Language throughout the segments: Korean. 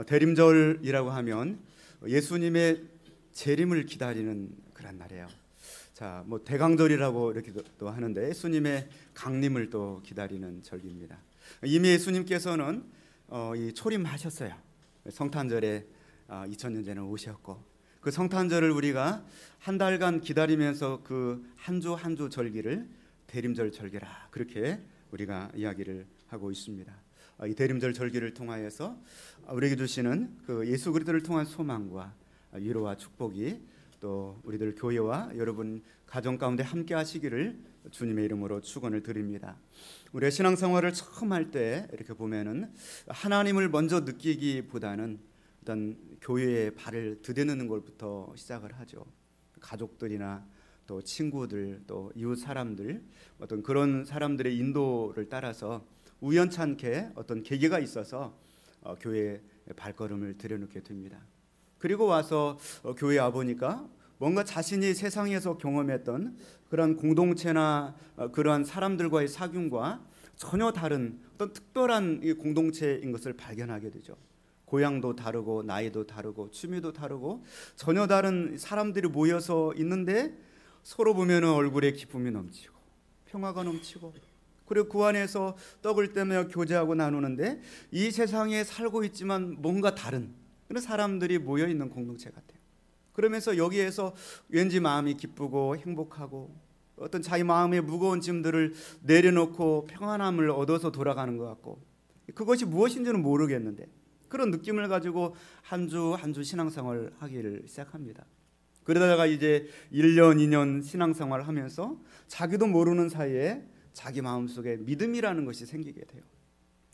대림절이라고 하면 예수님의 재림을 기다리는 그런 날이에요. 자, 뭐 대강절이라고 이렇게도 하는데 예수님의 강림을 또 기다리는 절기입니다. 이미 예수님께서는 이 초림하셨어요. 성탄절에 2000년 전에 오셨고, 그 성탄절을 우리가 한 달간 기다리면서 그 한 주 한 주 절기를 대림절 절기라 그렇게 우리가 이야기를 하고 있습니다. 이 대림절 절기를 통하여서 우리에게 주시는 그 예수 그리스도를 통한 소망과 위로와 축복이 또 우리들 교회와 여러분 가정 가운데 함께 하시기를 주님의 이름으로 축원을 드립니다. 우리의 신앙생활을 처음 할 때 이렇게 보면은 하나님을 먼저 느끼기보다는 어떤 교회에 발을 들여놓는 것부터 시작을 하죠. 가족들이나 또 친구들, 또 이웃 사람들, 어떤 그런 사람들의 인도를 따라서 우연찮게 어떤 계기가 있어서 교회에 발걸음을 들여놓게 됩니다. 그리고 와서 교회에 와보니까 뭔가 자신이 세상에서 경험했던 그런 공동체나 그러한 사람들과의 사귐과 전혀 다른 어떤 특별한 공동체인 것을 발견하게 되죠. 고향도 다르고 나이도 다르고 취미도 다르고 전혀 다른 사람들이 모여서 있는데 서로 보면 얼굴에 기쁨이 넘치고 평화가 넘치고, 그리고 그 안에서 떡을 떼며 교제하고 나누는데 이 세상에 살고 있지만 뭔가 다른 그런 사람들이 모여있는 공동체 같아요. 그러면서 여기에서 왠지 마음이 기쁘고 행복하고 어떤 자기 마음의 무거운 짐들을 내려놓고 평안함을 얻어서 돌아가는 것 같고, 그것이 무엇인지는 모르겠는데 그런 느낌을 가지고 한 주 한 주 신앙생활을 하기를 시작합니다. 그러다가 이제 1년 2년 신앙생활을 하면서 자기도 모르는 사이에 자기 마음속에 믿음이라는 것이 생기게 돼요.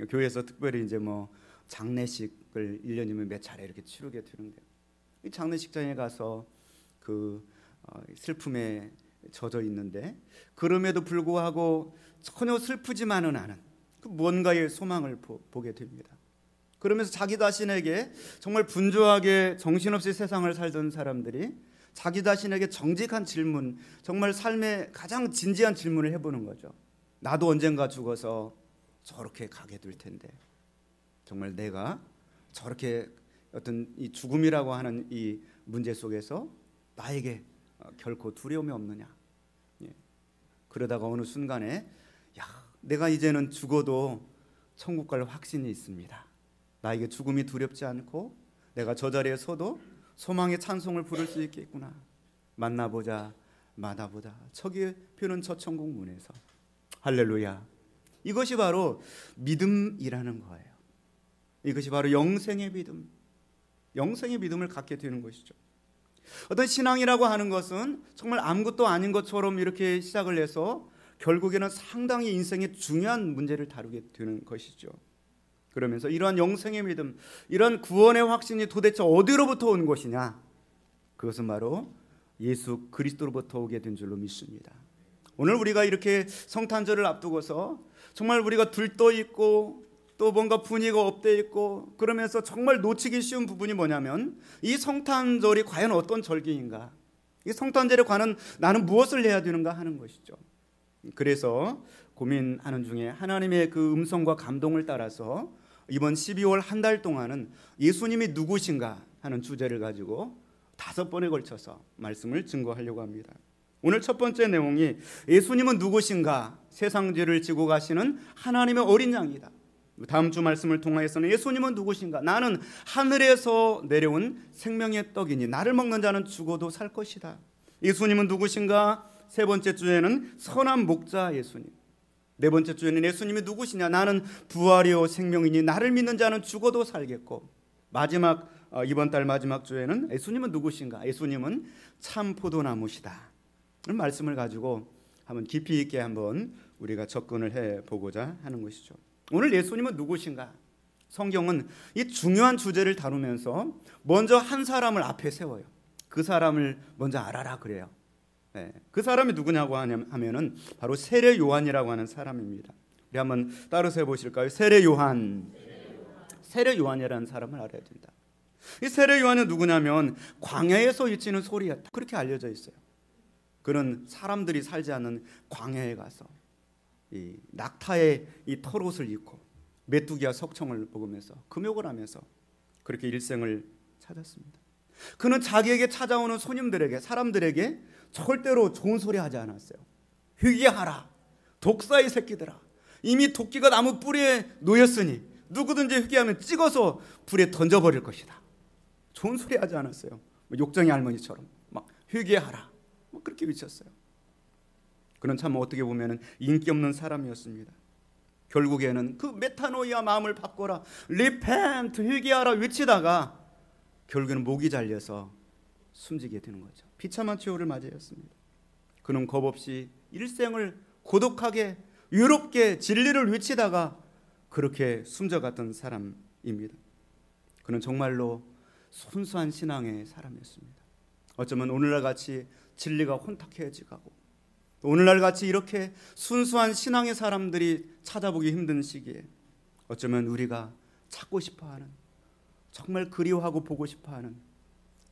교회에서 특별히 이제 뭐 장례식을 1년이면 몇 차례 이렇게 치르게 되는데, 이 장례식장에 가서 그 슬픔에 젖어 있는데 그럼에도 불구하고 전혀 슬프지만은 않은 그 뭔가의 소망을 보게 됩니다. 그러면서 자기 자신에게 정말 분주하게 정신없이 세상을 살던 사람들이 자기 자신에게 정직한 질문, 정말 삶의 가장 진지한 질문을 해보는 거죠. 나도 언젠가 죽어서 저렇게 가게 될 텐데 정말 내가 저렇게 어떤 이 죽음이라고 하는 이 문제 속에서 나에게 결코 두려움이 없느냐. 그러다가 어느 순간에 내가 이제는 죽어도 천국 갈 확신이 있습니다. 나에게 죽음이 두렵지 않고 내가 저 자리에 서도 소망의 찬송을 부를 수 있겠구나. 만나보자 만나보자 저기 펴는 저 천국 문에서. 할렐루야. 이것이 바로 믿음이라는 거예요. 이것이 바로 영생의 믿음, 영생의 믿음을 갖게 되는 것이죠. 어떤 신앙이라고 하는 것은 정말 아무것도 아닌 것처럼 이렇게 시작을 해서 결국에는 상당히 인생의 중요한 문제를 다루게 되는 것이죠. 그러면서 이러한 영생의 믿음, 이러한 구원의 확신이 도대체 어디로부터 온 것이냐? 그것은 바로 예수 그리스도로부터 오게 된 줄로 믿습니다. 오늘 우리가 이렇게 성탄절을 앞두고서 정말 우리가 들떠 있고 또 뭔가 분위기가 업돼 있고 그러면서 정말 놓치기 쉬운 부분이 뭐냐면 이 성탄절이 과연 어떤 절기인가, 이 성탄절에 관한 나는 무엇을 해야 되는가 하는 것이죠. 그래서 고민하는 중에 하나님의 그 음성과 감동을 따라서 이번 12월 한 달 동안은 예수님이 누구신가 하는 주제를 가지고 5번에 걸쳐서 말씀을 증거하려고 합니다. 오늘 첫 번째 내용이 예수님은 누구신가, 세상 죄를 지고 가시는 하나님의 어린 양이다. 다음 주 말씀을 통하여서는 예수님은 누구신가, 나는 하늘에서 내려온 생명의 떡이니 나를 먹는 자는 죽어도 살 것이다. 예수님은 누구신가, 세 번째 주에는 선한 목자 예수님, 네 번째 주에는 예수님이 누구시냐, 나는 부활이요 생명이니 나를 믿는 자는 죽어도 살겠고, 마지막 이번 달 마지막 주에는 예수님은 누구신가, 예수님은 참 포도나무시다. 이런 말씀을 가지고 한번 깊이 있게 한번 우리가 접근을 해보고자 하는 것이죠. 오늘 예수님은 누구신가? 성경은 이 중요한 주제를 다루면서 먼저 한 사람을 앞에 세워요. 그 사람을 먼저 알아라 그래요. 그 사람이 누구냐고 하면은 바로 세례 요한이라고 하는 사람입니다. 우리 한번 따라서 해보실까요? 세례 요한. 세례 요한이라는 사람을 알아야 된다. 이 세례 요한은 누구냐면 광야에서 외치는 소리였다, 그렇게 알려져 있어요. 그는 사람들이 살지 않는 광야에 가서 이 낙타의 이 털옷을 입고 메뚜기와 석청을 먹으면서 금욕을 하면서 그렇게 일생을 찾았습니다. 그는 자기에게 찾아오는 손님들에게, 사람들에게 절대로 좋은 소리 하지 않았어요. 회개하라, 독사의 새끼들아, 이미 도끼가 나무 뿌리에 놓였으니 누구든지 회개하면 찍어서 불에 던져버릴 것이다. 좋은 소리 하지 않았어요. 욕정의 할머니처럼 막 회개하라 그렇게 외쳤어요. 그는 참 어떻게 보면 인기 없는 사람이었습니다. 결국에는 그 메타노이아, 마음을 바꿔라, 리펜트, 회개하라 외치다가 결국에는 목이 잘려서 숨지게 되는 거죠. 비참한 최후를 맞이했습니다. 그는 겁없이 일생을 고독하게 외롭게 진리를 외치다가 그렇게 숨져갔던 사람입니다. 그는 정말로 순수한 신앙의 사람이었습니다. 어쩌면 오늘날 같이 진리가 혼탁해지고 오늘날 같이 이렇게 순수한 신앙의 사람들이 찾아보기 힘든 시기에 어쩌면 우리가 찾고 싶어하는, 정말 그리워하고 보고 싶어하는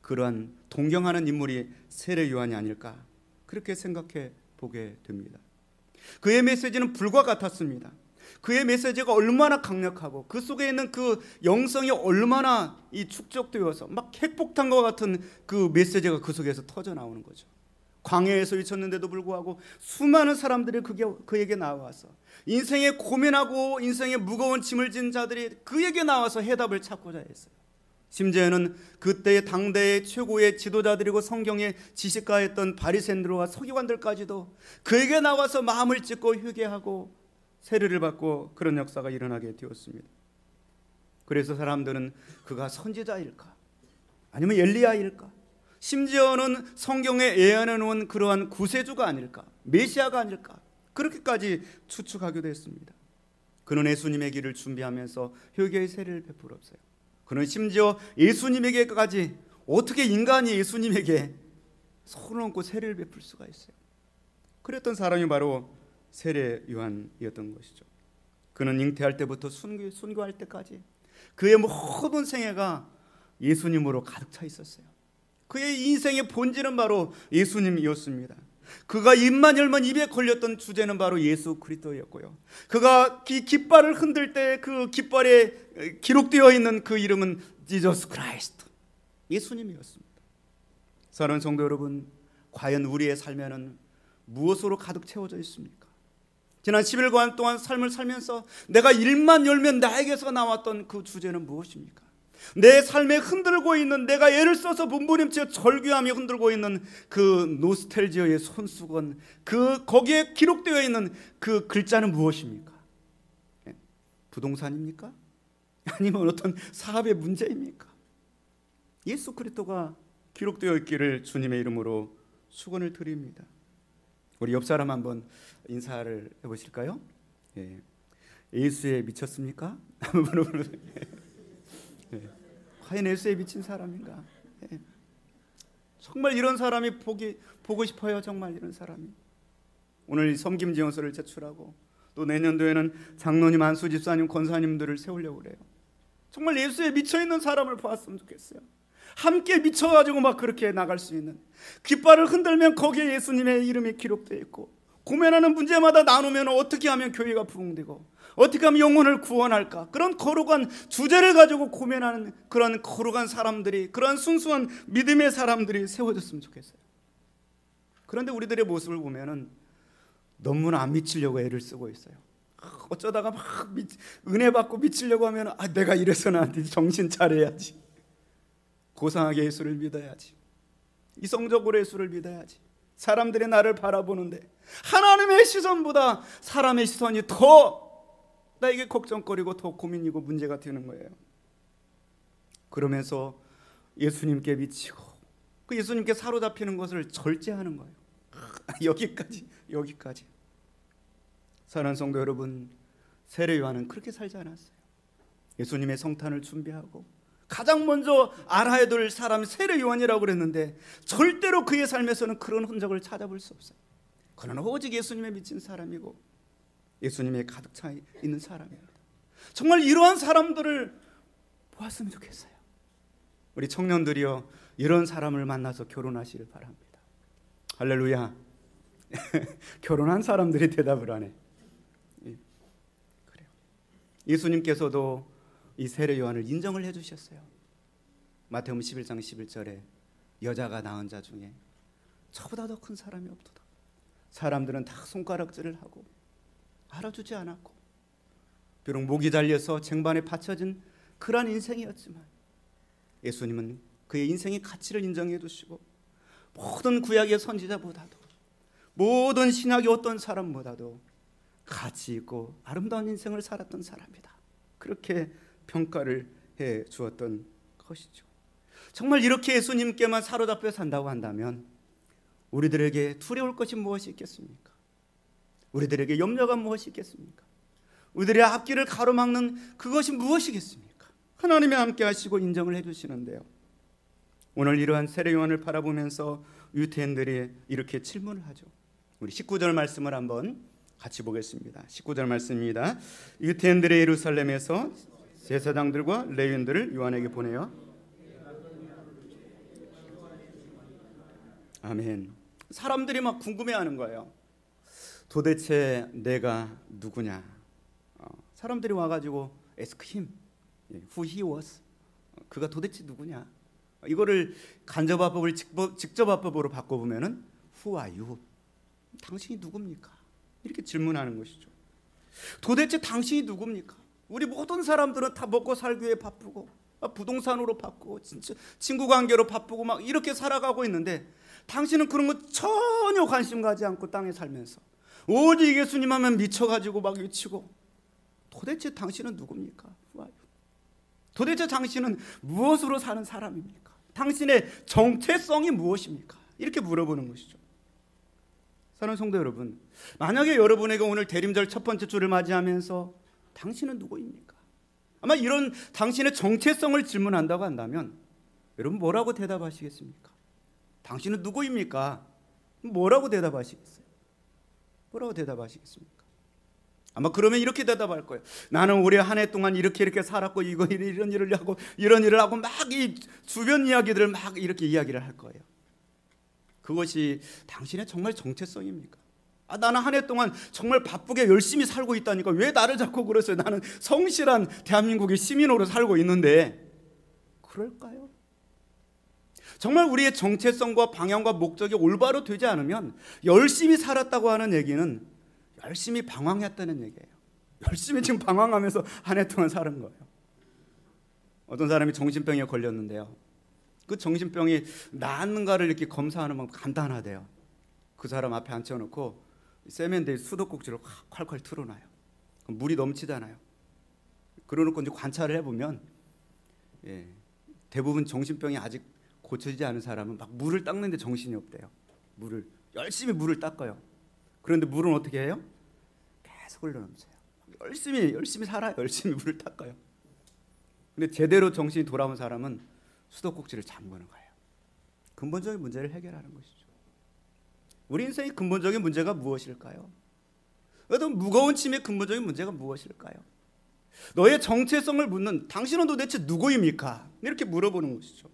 그러한 동경하는 인물이 세례 요한이 아닐까, 그렇게 생각해 보게 됩니다. 그의 메시지는 불과 같았습니다. 그의 메시지가 얼마나 강력하고 그 속에 있는 그 영성이 얼마나 이 축적되어서 막 핵폭탄과 같은 그 메시지가 그 속에서 터져 나오는 거죠. 광야에서 외쳤는데도 불구하고 수많은 사람들이 그에게 나와서, 인생에 고민하고 인생에 무거운 짐을 진 자들이 그에게 나와서 해답을 찾고자 했어요. 심지어는 그때의 당대의 최고의 지도자들이고 성경의 지식가였던 바리새인들과 서기관들까지도 그에게 나와서 마음을 찢고 회개하고 세례를 받고 그런 역사가 일어나게 되었습니다. 그래서 사람들은 그가 선지자일까, 아니면 엘리야일까, 심지어는 성경에 예언해 놓은 그러한 구세주가 아닐까, 메시아가 아닐까, 그렇게까지 추측하기도 했습니다. 그는 예수님의 길을 준비하면서 회개의 세례를 베풀었어요. 그는 심지어 예수님에게까지, 어떻게 인간이 예수님에게 손을 얹고 세례를 베풀 수가 있어요. 그랬던 사람이 바로 세례 요한이었던 것이죠. 그는 잉태할 때부터 순교할 때까지 그의 모든 생애가 예수님으로 가득 차 있었어요. 그의 인생의 본질은 바로 예수님이었습니다. 그가 입만 열면 입에 걸렸던 주제는 바로 예수 그리스도였고요. 그가 깃발을 흔들 때 그 깃발에 기록되어 있는 그 이름은 지저스 크라이스트, 예수님이었습니다. 사랑하는 성도 여러분, 과연 우리의 삶에는 무엇으로 가득 채워져 있습니까? 지난 10일간 동안 삶을 살면서 내가 입만 열면 나에게서 나왔던 그 주제는 무엇입니까? 내 삶에 흔들고 있는, 내가 애를 써서 몸부림쳐 절규하며 흔들고 있는 그 노스텔지어의 손수건, 거기에 기록되어 있는 그 글자는 무엇입니까? 부동산입니까? 아니면 어떤 사업의 문제입니까? 예수 그리스도가 기록되어 있기를 주님의 이름으로 축원을 드립니다. 우리 옆 사람 한번 인사를 해보실까요? 예. 예수에 미쳤습니까? 예. 과연 예수에 미친 사람인가? 예. 정말 이런 사람이 보고 싶어요. 정말 이런 사람이. 오늘 섬김 지원서를 제출하고 또 내년도에는 장로님, 안수 집사님, 권사님들을 세우려고 그래요. 정말 예수에 미쳐있는 사람을 보았으면 좋겠어요. 함께 미쳐가지고 막 그렇게 나갈 수 있는, 깃발을 흔들면 거기에 예수님의 이름이 기록되어 있고, 고민하는 문제마다 나누면 어떻게 하면 교회가 부흥되고 어떻게 하면 영혼을 구원할까, 그런 거룩한 주제를 가지고 고민하는 그런 거룩한 사람들이, 그런 순수한 믿음의 사람들이 세워졌으면 좋겠어요. 그런데 우리들의 모습을 보면은 너무나 안 미치려고 애를 쓰고 있어요. 어쩌다가 막 은혜 받고 미치려고 하면 내가 이래서는 안 되지, 정신 차려야지, 고상하게 예수를 믿어야지, 이성적으로 예수를 믿어야지, 사람들이 나를 바라보는데 하나님의 시선보다 사람의 시선이 더 나에게 걱정거리고 더 고민이고 문제가 되는 거예요. 그러면서 예수님께 미치고 그 예수님께 사로잡히는 것을 절제하는 거예요. 여기까지. 사랑하는 성도 여러분, 세례 요한은 그렇게 살지 않았어요. 예수님의 성탄을 준비하고 가장 먼저 알아야 될 사람이 세례 요한이라고 그랬는데 절대로 그의 삶에서는 그런 흔적을 찾아볼 수 없어요. 그는 오직 예수님에 미친 사람이고 예수님에 가득 차 있는 사람입니다. 정말 이러한 사람들을 보았으면 좋겠어요. 우리 청년들이요, 이런 사람을 만나서 결혼하시길 바랍니다. 할렐루야. 결혼한 사람들이 대답을 하네. 그래요. 예수님께서도 이 세례 요한을 인정을 해주셨어요. 마태복음 11장 11절에 여자가 낳은 자 중에 저보다 더 큰 사람이 없도다. 사람들은 다 손가락질을 하고 알아주지 않았고, 비록 목이 잘려서 쟁반에 받쳐진 그러한 인생이었지만 예수님은 그의 인생의 가치를 인정해 두시고 모든 구약의 선지자보다도, 모든 신약의 어떤 사람보다도 가치 있고 아름다운 인생을 살았던 사람이다, 그렇게 평가를 해 주었던 것이죠. 정말 이렇게 예수님께만 사로잡혀 산다고 한다면 우리들에게 두려울 것이 무엇이 있겠습니까? 우리들에게 염려가 무엇이 있겠습니까? 우리들의 앞길을 가로막는 그것이 무엇이겠습니까? 하나님이 함께 하시고 인정을 해주시는데요, 오늘 이러한 세례 요한을 바라보면서 유태인들이 이렇게 질문을 하죠. 우리 19절 말씀을 한번 같이 보겠습니다. 19절 말씀입니다. 유태인들의 예루살렘에서 제사장들과 레위인들을 요한에게 보내어, 아멘. 사람들이 막 궁금해하는 거예요. 도대체 내가 누구냐? 사람들이 와가지고 ask him, who he was, 그가 도대체 누구냐? 이거를 간접화법을 직접화법으로 바꿔보면은 who are you? 당신이 누굽니까? 이렇게 질문하는 것이죠. 도대체 당신이 누굽니까? 우리 모든 사람들은 다 먹고 살기 위해 바쁘고 부동산으로 바쁘고 친구 관계로 바쁘고 막 이렇게 살아가고 있는데 당신은 그런 거 전혀 관심 가지 않고 땅에 살면서 오직 예수님 하면 미쳐가지고 막 외치고, 도대체 당신은 누굽니까? 도대체 당신은 무엇으로 사는 사람입니까? 당신의 정체성이 무엇입니까? 이렇게 물어보는 것이죠. 사랑하는 성도 여러분, 만약에 여러분에게 오늘 대림절 첫 번째 주를 맞이하면서 당신은 누구입니까? 아마 이런 당신의 정체성을 질문한다고 한다면 여러분 뭐라고 대답하시겠습니까? 당신은 누구입니까? 뭐라고 대답하시겠어요? 뭐라고 대답하시겠습니까? 아마 그러면 이렇게 대답할 거예요. 나는 올해 한 해 동안 이렇게 살았고 이런 일을 하고 이런 일을 하고 막 이 주변 이야기들을 막 이렇게 이야기를 할 거예요. 그것이 당신의 정말 정체성입니까? 나는 한 해 동안 정말 바쁘게 열심히 살고 있다니까 왜 나를 자꾸 그러세요? 나는 성실한 대한민국의 시민으로 살고 있는데, 그럴까요? 정말 우리의 정체성과 방향과 목적이 올바로 되지 않으면 열심히 살았다고 하는 얘기는 열심히 방황했다는 얘기예요. 열심히 지금 방황하면서 한 해 동안 사는 거예요. 어떤 사람이 정신병에 걸렸는데요, 그 정신병이 낫는가를 이렇게 검사하는 방법 간단하대요. 그 사람 앞에 앉혀놓고 세면대에 수도꼭지를 콸콸 틀어놔요. 그럼 물이 넘치잖아요. 그러놓고 이제 관찰을 해보면 대부분 정신병이 아직 고쳐지지 않은 사람은 막 물을 닦는데 정신이 없대요. 열심히 물을 닦아요. 그런데 물은 어떻게 해요? 계속 흘러넘쳐요. 열심히 살아요. 열심히 물을 닦아요. 근데 제대로 정신이 돌아온 사람은 수도꼭지를 잠그는 거예요. 근본적인 문제를 해결하는 것이죠. 우리 인생의 근본적인 문제가 무엇일까요? 어떤 무거운 짐의 근본적인 문제가 무엇일까요? 너의 정체성을 묻는, 당신은 도대체 누구입니까? 이렇게 물어보는 것이죠.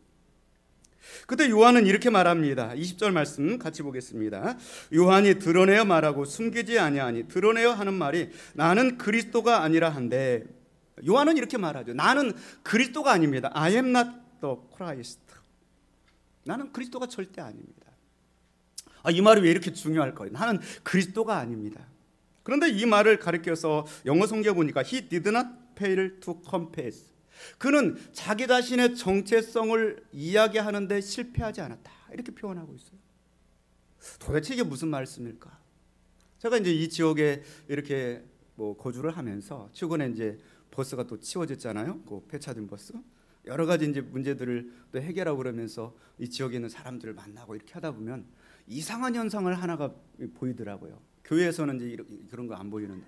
그때 요한은 이렇게 말합니다. 20절 말씀 같이 보겠습니다. 요한이 드러내어 말하고 숨기지 아니하니, 드러내어 하는 말이 나는 그리스도가 아니라 한데, 요한은 이렇게 말하죠. 나는 그리스도가 아닙니다. I am not the Christ. 나는 그리스도가 절대 아닙니다. 이 말이 왜 이렇게 중요할까요? 나는 그리스도가 아닙니다. 그런데 이 말을 가리켜서 영어 성경에 보니까 He did not fail to confess. 그는 자기 자신의 정체성을 이야기하는데 실패하지 않았다, 이렇게 표현하고 있어요. 도대체 이게 무슨 말씀일까? 제가 이제 이 지역에 이렇게 거주를 하면서 최근에 이제 버스가 또 치워졌잖아요. 그 폐차된 버스. 여러 가지 이제 문제들을 또 해결하고 그러면서 이 지역에 있는 사람들을 만나고 이렇게 하다 보면 이상한 현상을 하나가 보이더라고요. 교회에서는 이제 그런 거 안 보이는데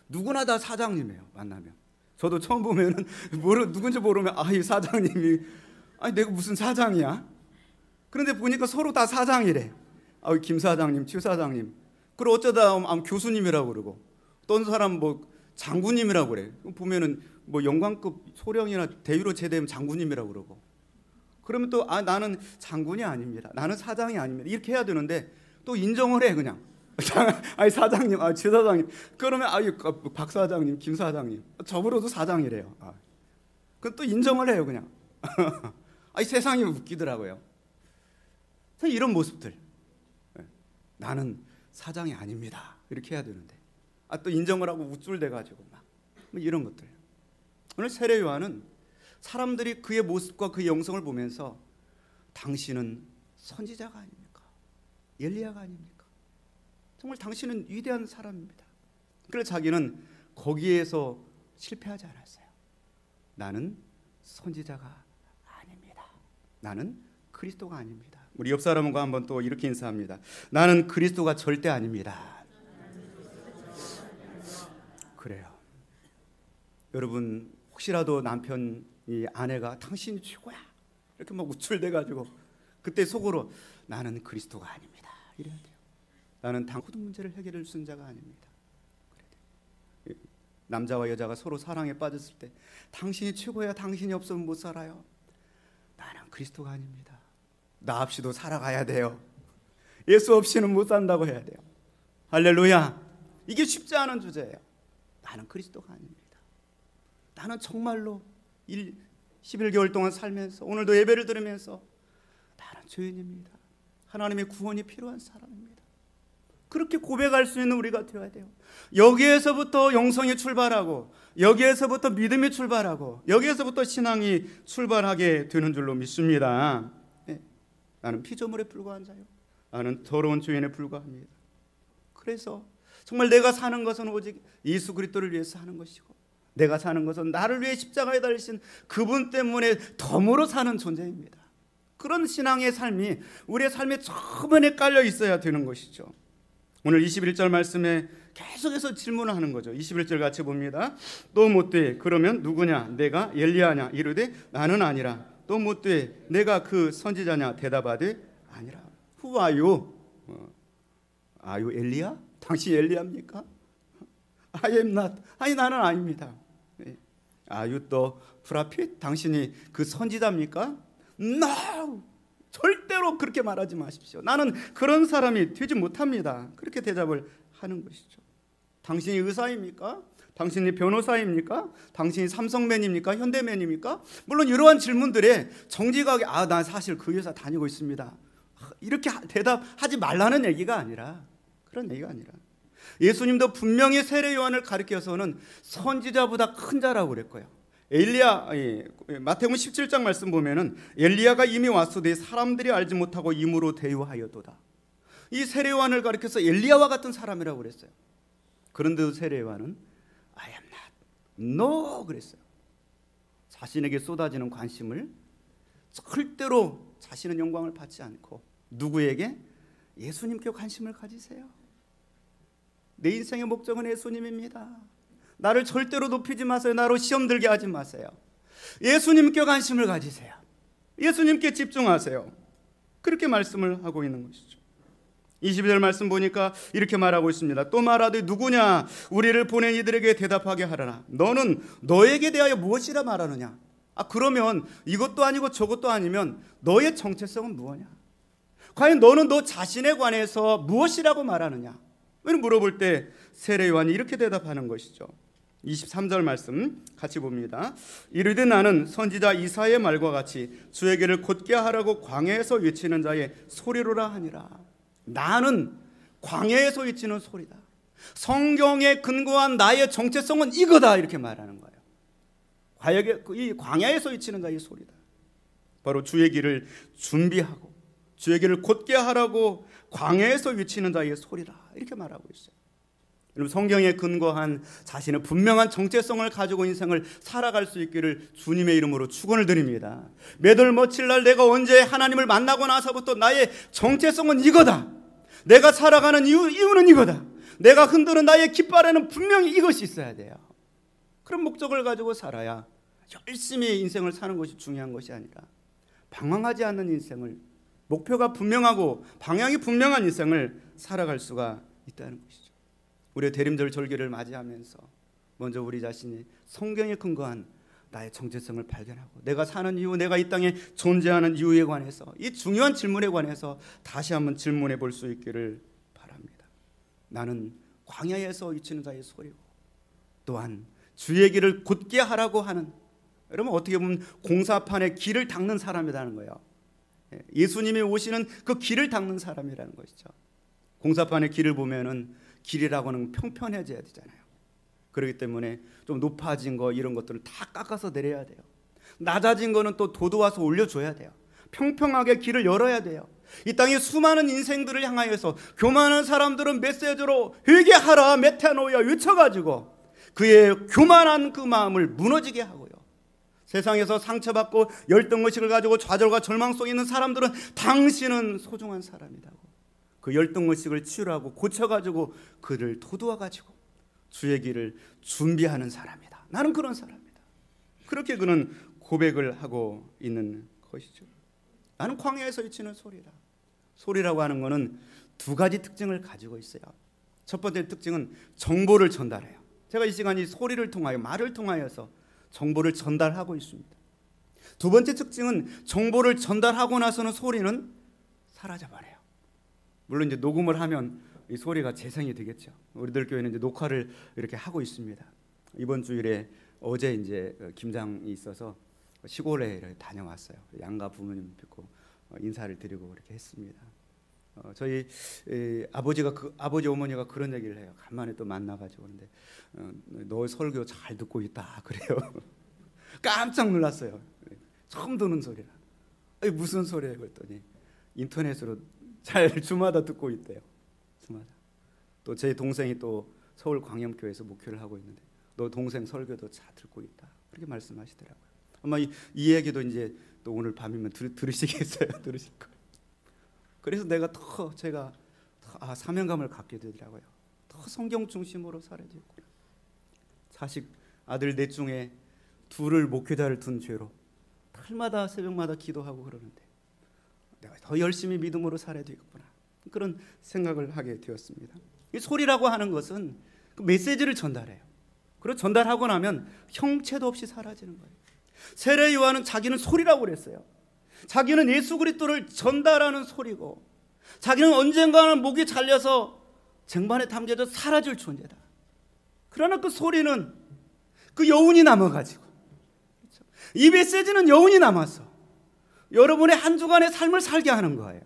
누구나 다 사장님이에요. 만나면 저도 처음 보면은 누군지 모르면 이 사장님이 내가 무슨 사장이야? 그런데 보니까 서로 다 사장이래. 김 사장님, 최 사장님. 그리고 어쩌다 교수님이라고 그러고 어떤 사람 장군님이라고 그래. 보면은 영관급 소령이나 대위로 제대하면 장군님이라고 그러고. 그러면 또 나는 장군이 아닙니다. 나는 사장이 아닙니다. 이렇게 해야 되는데 또 인정을 해 그냥. 사장님, 최 사장님. 그러면 박 사장님, 김 사장님. 저보고도 사장이래요. 그럼 또 인정을 해요 그냥. 세상이 웃기더라고요. 이런 모습들. 나는 사장이 아닙니다. 이렇게 해야 되는데 또 인정을 하고 우쭐대가지고 막 이런 것들. 오늘 세례 요한은 사람들이 그의 모습과 그의 영성을 보면서 당신은 선지자가 아닙니까? 엘리야가 아닙니까? 정말 당신은 위대한 사람입니다. 그래서 자기는 거기에서 실패하지 않았어요. 나는 선지자가 아닙니다. 나는 그리스도가 아닙니다. 우리 옆 사람과 한번 또 이렇게 인사합니다. 나는 그리스도가 절대 아닙니다. 그래요. 여러분 혹시라도 남편이 아내가 당신이 최고야 이렇게 막 우쭐대가지고 그때 속으로 나는 그리스도가 아닙니다. 이래야 돼요. 나는 모든 문제를 해결할 수 있는 자가 아닙니다. 그래야 돼요. 남자와 여자가 서로 사랑에 빠졌을 때 당신이 최고야. 당신이 없으면 못 살아요. 나는 그리스도가 아닙니다. 나 없이도 살아가야 돼요. 예수 없이는 못 산다고 해야 돼요. 할렐루야. 이게 쉽지 않은 주제예요. 나는 그리스도가 아닙니다. 나는 정말로 11개월 동안 살면서 오늘도 예배를 들으면서 나는 죄인입니다. 하나님의 구원이 필요한 사람입니다. 그렇게 고백할 수 있는 우리가 되어야 돼요. 여기에서부터 영성이 출발하고 여기에서부터 믿음이 출발하고 여기에서부터 신앙이 출발하게 되는 줄로 믿습니다. 나는 피조물에 불과한 자요. 나는 더러운 죄인에 불과합니다. 그래서 정말 내가 사는 것은 오직 예수 그리스도를 위해서 하는 것이고 내가 사는 것은 나를 위해 십자가에 달리신 그분 때문에 덤으로 사는 존재입니다. 그런 신앙의 삶이 우리의 삶에 저번에 깔려 있어야 되는 것이죠. 오늘 21절 말씀에 계속해서 질문을 하는 거죠. 21절 같이 봅니다. 또 묻되 그러면 누구냐? 내가 엘리야냐? 이르되 나는 아니라. 또 묻되 내가 그 선지자냐? 대답하되 아니라. Who are you? Are you 엘리야? 당신 엘리야입니까? I am not. 아니 나는 아닙니다. Are you the prophet? 당신이 그 선지자입니까? No. 절대로 그렇게 말하지 마십시오. 나는 그런 사람이 되지 못합니다. 그렇게 대답을 하는 것이죠. 당신이 의사입니까? 당신이 변호사입니까? 당신이 삼성맨입니까? 현대맨입니까? 물론 이러한 질문들에 정직하게 난 사실 그 회사 다니고 있습니다. 이렇게 대답하지 말라는 얘기가 아니라 그런 얘기가 아니라 예수님도 분명히 세례 요한을 가리켜서는 선지자보다 큰 자라고 그랬고요. 마태복음 17장 말씀 보면은 엘리야가 이미 왔으되 사람들이 알지 못하고 임으로 대유하였도다. 이 세례 요한을 가리켜서 엘리야와 같은 사람이라고 그랬어요. 그런데도 세례 요한은 I am not, no 그랬어요. 자신에게 쏟아지는 관심을 절대로 자신은 영광을 받지 않고 누구에게? 예수님께 관심을 가지세요. 내 인생의 목적은 예수님입니다. 나를 절대로 높이지 마세요. 나로 시험 들게 하지 마세요. 예수님께 관심을 가지세요. 예수님께 집중하세요. 그렇게 말씀을 하고 있는 것이죠. 22절 말씀 보니까 이렇게 말하고 있습니다. 또 말하되 누구냐? 우리를 보낸 이들에게 대답하게 하라나. 너는 너에게 대하여 무엇이라 말하느냐? 그러면 이것도 아니고 저것도 아니면 너의 정체성은 무엇이냐? 과연 너는 너 자신에 관해서 무엇이라고 말하느냐? 물어볼 때 세례 요한이 이렇게 대답하는 것이죠. 23절 말씀 같이 봅니다. 이르되 나는 선지자 이사야의 말과 같이 주에게를 곧게 하라고 광야에서 외치는 자의 소리로라 하니라. 나는 광야에서 외치는 소리다. 성경에 근거한 나의 정체성은 이거다 이렇게 말하는 거예요. 이 광야에서 외치는 자의 소리다. 바로 주의 길을 준비하고 주의 길을 곧게 하라고 광야에서 외치는 자의 소리다 이렇게 말하고 있어요. 여러분 성경에 근거한 자신의 분명한 정체성을 가지고 인생을 살아갈 수 있기를 주님의 이름으로 축원을 드립니다. 매달 며칠 날 내가 언제 하나님을 만나고 나서부터 나의 정체성은 이거다. 내가 살아가는 이유는 이거다. 내가 흔드는 나의 깃발에는 분명히 이것이 있어야 돼요. 그런 목적을 가지고 살아야 열심히 인생을 사는 것이 중요한 것이 아니라 방황하지 않는 인생을 목표가 분명하고 방향이 분명한 인생을 살아갈 수가 있다는 것이죠. 우리의 대림절 절기를 맞이하면서 먼저 우리 자신이 성경에 근거한 나의 정체성을 발견하고 내가 사는 이유, 내가 이 땅에 존재하는 이유에 관해서 이 중요한 질문에 관해서 다시 한번 질문해 볼 수 있기를 바랍니다. 나는 광야에서 외치는 자의 소리고 또한 주의 길을 곧게 하라고 하는 여러분 어떻게 보면 공사판에 길을 닦는 사람이라는 거예요. 예수님이 오시는 그 길을 닦는 사람이라는 것이죠. 공사판의 길을 보면은 길이라고 하는 평평해져야 되잖아요. 그렇기 때문에 좀 높아진 거 이런 것들을 다 깎아서 내려야 돼요. 낮아진 거는 또 도도와서 올려줘야 돼요. 평평하게 길을 열어야 돼요. 이 땅에 수많은 인생들을 향하여서 교만한 사람들은 메시지로 회개하라 메타노이아 외쳐가지고 그의 교만한 그 마음을 무너지게 하고요. 세상에서 상처받고 열등의식을 가지고 좌절과 절망 속에 있는 사람들은 당신은 소중한 사람이라고 그 열등의식을 치유하고 고쳐가지고 그를 도도해가지고 주의 길을 준비하는 사람이다. 나는 그런 사람이다. 그렇게 그는 고백을 하고 있는 것이죠. 나는 광야에서 외치는 소리다. 소리라고 하는 것은 두 가지 특징을 가지고 있어요. 첫 번째 특징은 정보를 전달해요. 제가 이 시간 이 소리를 통하여 말을 통하여서 정보를 전달하고 있습니다. 두 번째 특징은 정보를 전달하고 나서는 소리는 사라져버려요. 물론 이제 녹음을 하면 이 소리가 재생이 되겠죠. 우리들 교회는 이제 녹화를 이렇게 하고 있습니다. 이번 주일에 어제 이제 김장이 있어서 시골에 다녀왔어요. 양가 부모님 뵙고 인사를 드리고 그렇게 했습니다. 저희 아버지 어머니가 그런 얘기를 해요. 간만에 또 만나가지고 그런데 너 설교 잘 듣고 있다 그래요. 깜짝 놀랐어요. 처음 듣는 소리라. 무슨 소리예요? 그랬더니 인터넷으로 잘 주마다 듣고 있대요. 주마다. 또 제 동생이 또 서울 광염교회에서 목회를 하고 있는데 너 동생 설교도 잘 듣고 있다. 그렇게 말씀하시더라고요. 아마 이 얘기도 이제 또 오늘 밤이면 들으시겠어요? 들으실 거예요. 그래서 내가 제가 사명감을 갖게 되더라고요. 더 성경 중심으로 살아야 되고 자식 아들 넷 중에 둘을 목회자를 둔 죄로 날마다 새벽마다 기도하고 그러는데 내가 더 열심히 믿음으로 살아야 되겠구나 그런 생각을 하게 되었습니다. 이 소리라고 하는 것은 그 메시지를 전달해요. 그리고 전달하고 나면 형체도 없이 사라지는 거예요. 세례 요한은 자기는 소리라고 그랬어요. 자기는 예수 그리스도를 전달하는 소리고 자기는 언젠가는 목이 잘려서 쟁반에 담겨져 사라질 존재다. 그러나 그 소리는 그 여운이 남아가지고 이 메시지는 여운이 남아서 여러분의 한 주간의 삶을 살게 하는 거예요.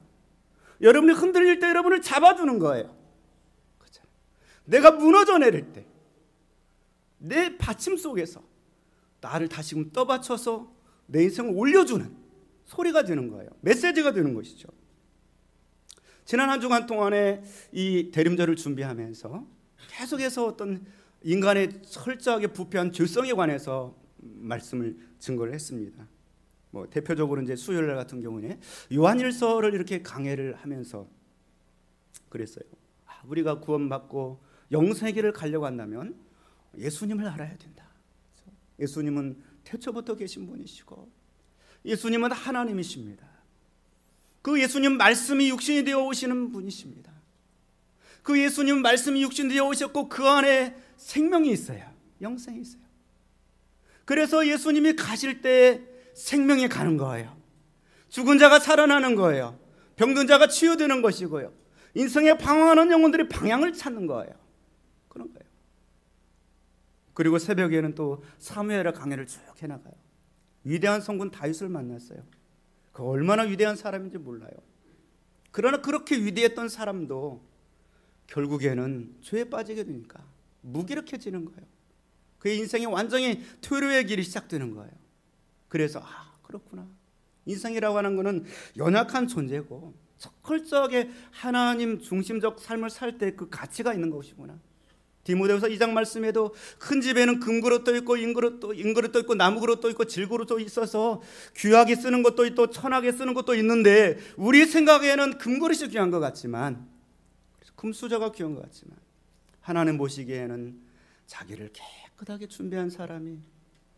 여러분이 흔들릴 때 여러분을 잡아주는 거예요. 그렇잖아요. 내가 무너져 내릴 때 내 받침 속에서 나를 다시금 떠받쳐서 내 인생을 올려주는 소리가 되는 거예요. 메시지가 되는 것이죠. 지난 한 주간 동안에 이 대림절을 준비하면서 계속해서 어떤 인간의 철저하게 부패한 죄성에 관해서 말씀을 증거를 했습니다. 대표적으로 이제 수요일 같은 경우에 요한일서를 이렇게 강해를 하면서 그랬어요. 우리가 구원받고 영생에를 가려고 한다면 예수님을 알아야 된다. 예수님은 태초부터 계신 분이시고 예수님은 하나님이십니다. 그 예수님 말씀이 육신이 되어 오시는 분이십니다. 그 예수님 말씀이 육신이 되어 오셨고 그 안에 생명이 있어요. 영생이 있어요. 그래서 예수님이 가실 때 생명이 가는 거예요. 죽은 자가 살아나는 거예요. 병든 자가 치유되는 것이고요. 인생에 방황하는 영혼들이 방향을 찾는 거예요. 그런 거예요. 그리고 새벽에는 또 사무엘의 강해를 쭉 해나가요. 위대한 성군 다윗을 만났어요. 그 얼마나 위대한 사람인지 몰라요. 그러나 그렇게 위대했던 사람도 결국에는 죄에 빠지게 되니까 무기력해지는 거예요. 그의 인생이 완전히 퇴로의 길이 시작되는 거예요. 그래서 그렇구나. 인생이라고 하는 것은 연약한 존재고 철저하게 하나님 중심적 삶을 살 때 그 가치가 있는 것이구나. 디모데후서 2장 말씀에도 큰 집에는 금그릇도 있고 인그릇도 있고 나무그릇도 있고 질그릇도 있어서 귀하게 쓰는 것도 있고 천하게 쓰는 것도 있는데 우리 생각에는 금그릇이 귀한 것 같지만 금수저가 귀한 것 같지만 하나님 보시기에는 자기를 깨끗하게 준비한 사람이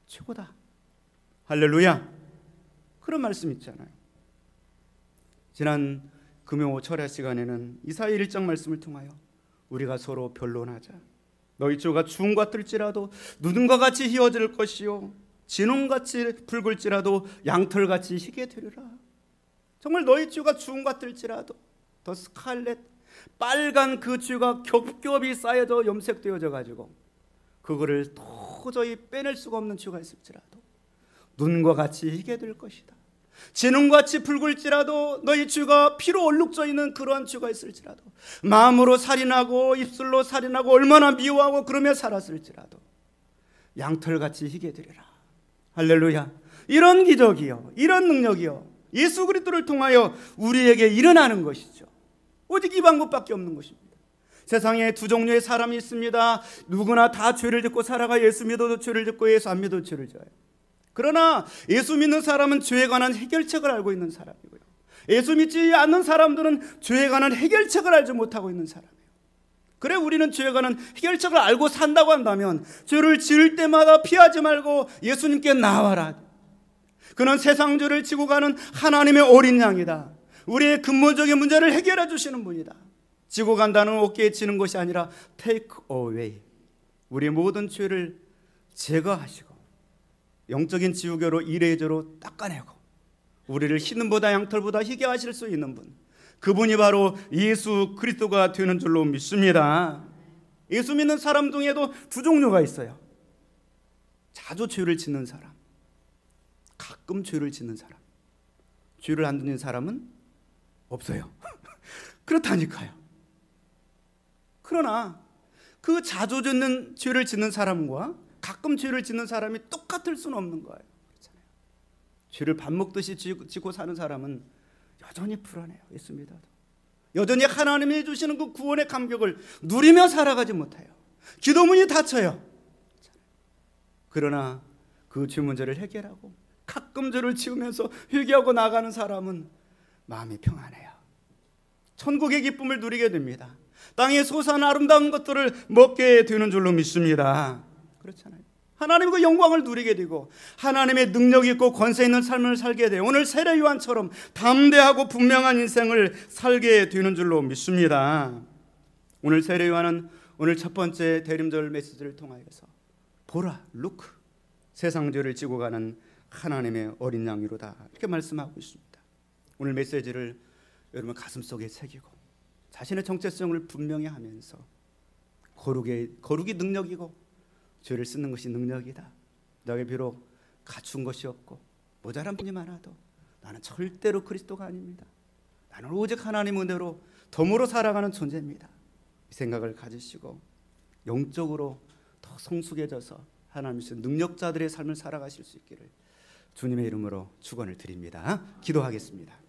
최고다. 할렐루야. 그런 말씀 있잖아요. 지난 금요 철야 시간에는 이사야 1장 말씀을 통하여 우리가 서로 변론하자. 너희 주가 주음과 뜰지라도 누num과 같이 희어질 것이요 진홍같이 붉을지라도 양털같이 희게 되리라. 정말 너희 주가 주음과 뜰지라도 더 스칼렛 빨간 그 주가 겹겹이 쌓여져 염색되어져 가지고 그거를 도저히 빼낼 수가 없는 주가 있을지라도 눈과 같이 희게 될 것이다. 진홍같이 붉을지라도 너희 죄가 피로 얼룩져 있는 그러한 죄가 있을지라도, 마음으로 살인하고 입술로 살인하고 얼마나 미워하고 그러며 살았을지라도 양털같이 희게 되리라. 할렐루야. 이런 기적이요, 이런 능력이요, 예수 그리스도를 통하여 우리에게 일어나는 것이죠. 오직 이 방법밖에 없는 것입니다. 세상에 두 종류의 사람이 있습니다. 누구나 다 죄를 짓고 살아가 예수 믿어도 죄를 짓고 예수 안 믿어도 죄를 져요. 그러나 예수 믿는 사람은 죄에 관한 해결책을 알고 있는 사람이고요, 예수 믿지 않는 사람들은 죄에 관한 해결책을 알지 못하고 있는 사람이에요. 그래, 우리는 죄에 관한 해결책을 알고 산다고 한다면 죄를 지을 때마다 피하지 말고 예수님께 나와라. 그는 세상 죄를 지고 가는 하나님의 어린 양이다. 우리의 근본적인 문제를 해결해 주시는 분이다. 지고 간다는 어깨에 지는 것이 아니라 take away, 우리의 모든 죄를 제거하시고 영적인 지우개로 이레이저로 닦아내고 우리를 흰보다 양털보다 희게 하실 수 있는 분, 그분이 바로 예수 그리스도가 되는 줄로 믿습니다. 예수 믿는 사람 중에도 두 종류가 있어요. 자주 죄를 짓는 사람, 가끔 죄를 짓는 사람. 죄를 안 짓는 사람은 없어요. 그렇다니까요. 그러나 그 자주 짓는 죄를 짓는 사람과 가끔 죄를 짓는 사람이 똑같을 수는 없는 거예요. 그렇잖아요. 죄를 밥 먹듯이 지고 사는 사람은 여전히 불안해요. 예수 믿어도 여전히 하나님이 주시는 그 구원의 감격을 누리며 살아가지 못해요. 기도문이 닫혀요. 그러나 그 죄 문제를 해결하고 가끔 죄를 지으면서 회개하고 나가는 사람은 마음이 평안해요. 천국의 기쁨을 누리게 됩니다. 땅에 솟아난 아름다운 것들을 먹게 되는 줄로 믿습니다. 그렇잖아요. 하나님의 그 영광을 누리게 되고 하나님의 능력 있고 권세 있는 삶을 살게 돼요. 오늘 세례 요한처럼 담대하고 분명한 인생을 살게 되는 줄로 믿습니다. 오늘 세례 요한은 오늘 첫 번째 대림절 메시지를 통하여서 보라, look, 세상 죄를 지고 가는 하나님의 어린 양이로다, 이렇게 말씀하고 있습니다. 오늘 메시지를 여러분 가슴속에 새기고 자신의 정체성을 분명히 하면서 거룩이 능력이고 죄를 쓰는 것이 능력이다. 너에게 비록 갖춘 것이 없고 모자란 분이 많아도 나는 절대로 그리스도가 아닙니다. 나는 오직 하나님 은혜로 덤으로 살아가는 존재입니다. 이 생각을 가지시고 영적으로 더 성숙해져서 하나님의 능력자들의 삶을 살아가실 수 있기를 주님의 이름으로 축원을 드립니다. 기도하겠습니다.